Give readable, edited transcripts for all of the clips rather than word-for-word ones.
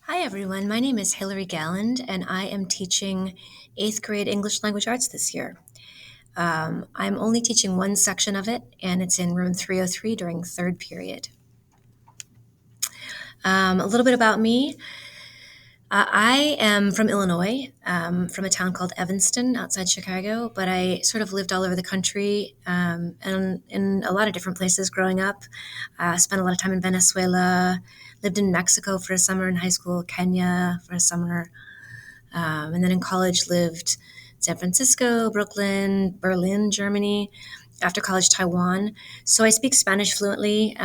Hi, everyone. My name is Hilary Galland, and I am teaching eighth grade English Language Arts this year. I'm only teaching one section of it, and it's in room 303 during third period. A little bit about me. I am from Illinois, from a town called Evanston outside Chicago, but I sort of lived all over the country and in a lot of different places growing up. Spent a lot of time in Venezuela, lived in Mexico for a summer in high school, Kenya for a summer, and then in college lived San Francisco, Brooklyn, Berlin, Germany. After college, Taiwan. So I speak Spanish fluently.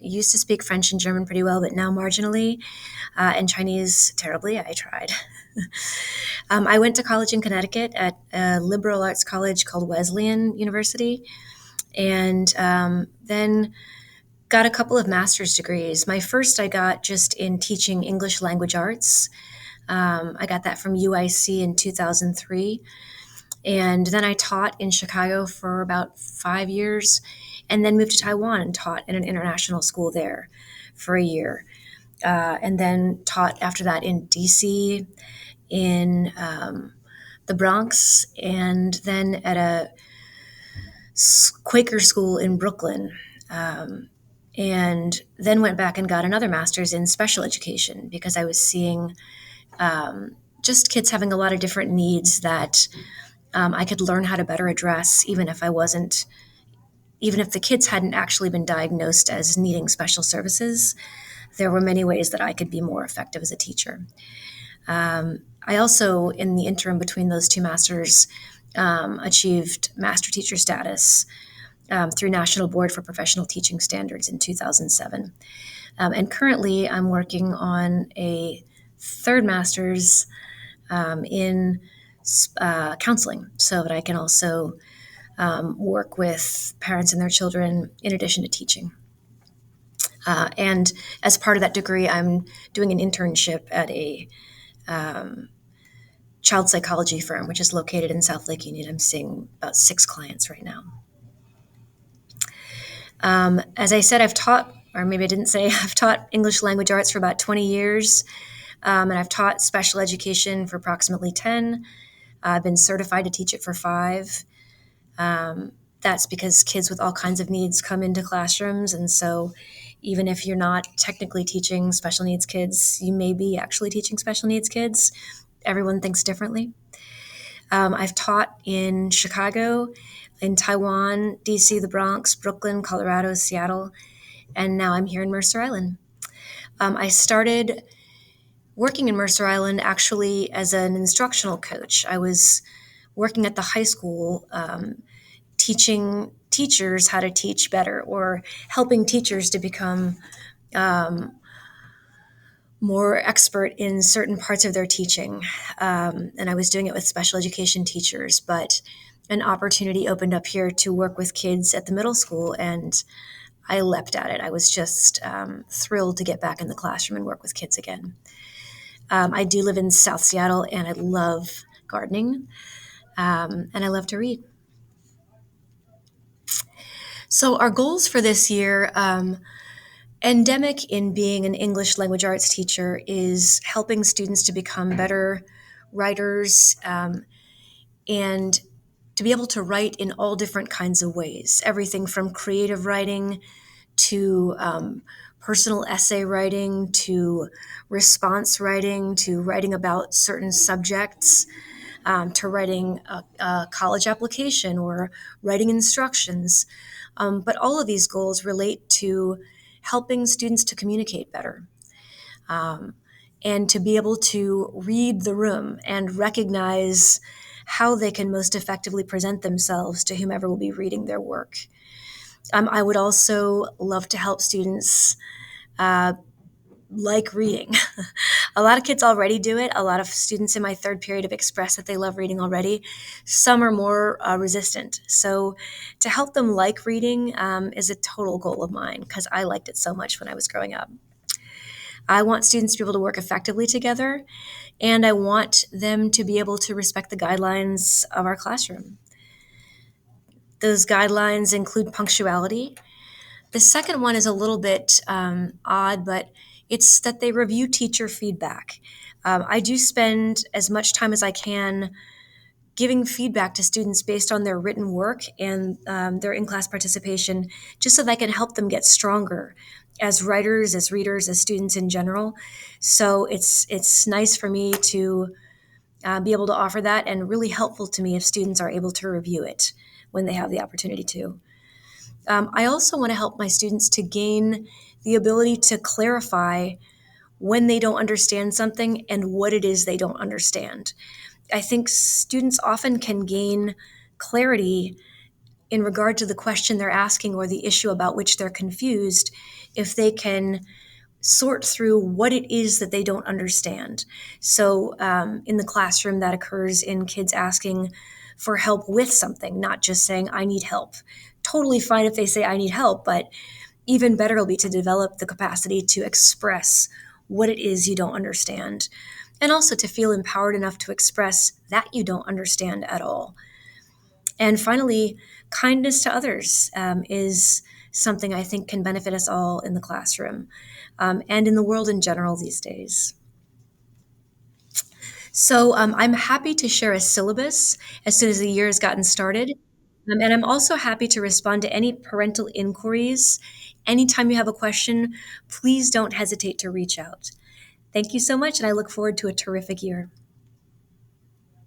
Used to speak French and German pretty well, but now marginally, and Chinese terribly. I tried. I went to college in Connecticut at a liberal arts college called Wesleyan University, and then got a couple of master's degrees. My first I got just in teaching English language arts. I got that from UIC in 2003. And then I taught in Chicago for about 5 years and then moved to Taiwan and taught in an international school there for a year. And then taught after that in DC, in the Bronx, and then at a Quaker school in Brooklyn. And then went back and got another master's in special education because I was seeing just kids having a lot of different needs that I could learn how to better address, even if the kids hadn't actually been diagnosed as needing special services. There were many ways that I could be more effective as a teacher. I also, in the interim between those two masters, achieved master teacher status through National Board for Professional Teaching Standards in 2007. And currently, I'm working on a third master's in counseling so that I can also work with parents and their children in addition to teaching. And as part of that degree, I'm doing an internship at a child psychology firm, which is located in South Lake Union. I'm seeing about 6 clients right now. As I said, I've taught, or maybe I didn't say, I've taught English language arts for about 20 years, and I've taught special education for approximately 10. I've been certified to teach it for 5. That's because kids with all kinds of needs come into classrooms. And so even if you're not technically teaching special needs kids, you may be actually teaching special needs kids. Everyone thinks differently. I've taught in Chicago, in Taiwan, DC, the Bronx, Brooklyn, Colorado, Seattle, and now I'm here in Mercer Island. I started working in Mercer Island actually as an instructional coach. I was working at the high school teaching teachers how to teach better or helping teachers to become more expert in certain parts of their teaching. And I was doing it with special education teachers, but an opportunity opened up here to work with kids at the middle school, and I leapt at it. I was just thrilled to get back in the classroom and work with kids again. I do live in South Seattle, and I love gardening, and I love to read. So our goals for this year, endemic in being an English language arts teacher, is helping students to become better writers and to be able to write in all different kinds of ways, everything from creative writing to personal essay writing to response writing to writing about certain subjects, to writing a college application or writing instructions. But all of these goals relate to helping students to communicate better, and to be able to read the room and recognize how they can most effectively present themselves to whomever will be reading their work. I would also love to help students like reading. A lot of kids already do it. A lot of students in my third period have expressed that they love reading already. Some are more resistant. So to help them like reading is a total goal of mine because I liked it so much when I was growing up. I want students to be able to work effectively together, and I want them to be able to respect the guidelines of our classroom. Those guidelines include punctuality. The second one is a little bit odd, but It's that they review teacher feedback. I do spend as much time as I can giving feedback to students based on their written work and their in class participation, just so that I can help them get stronger as writers, as readers, as students in general. So it's nice for me to be able to offer that, and really helpful to me if students are able to review it when they have the opportunity to. I also want to help my students to gain the ability to clarify when they don't understand something and what it is they don't understand. I think students often can gain clarity in regard to the question they're asking or the issue about which they're confused if they can sort through what it is that they don't understand. So, in the classroom, that occurs in kids asking for help with something, not just saying, I need help. Totally fine if they say, I need help, but even better will be to develop the capacity to express what it is you don't understand, and also to feel empowered enough to express that you don't understand at all. And finally, kindness to others is something I think can benefit us all in the classroom and in the world in general these days. So I'm happy to share a syllabus as soon as the year has gotten started. And I'm also happy to respond to any parental inquiries. Anytime you have a question, please don't hesitate to reach out. Thank you so much, and I look forward to a terrific year.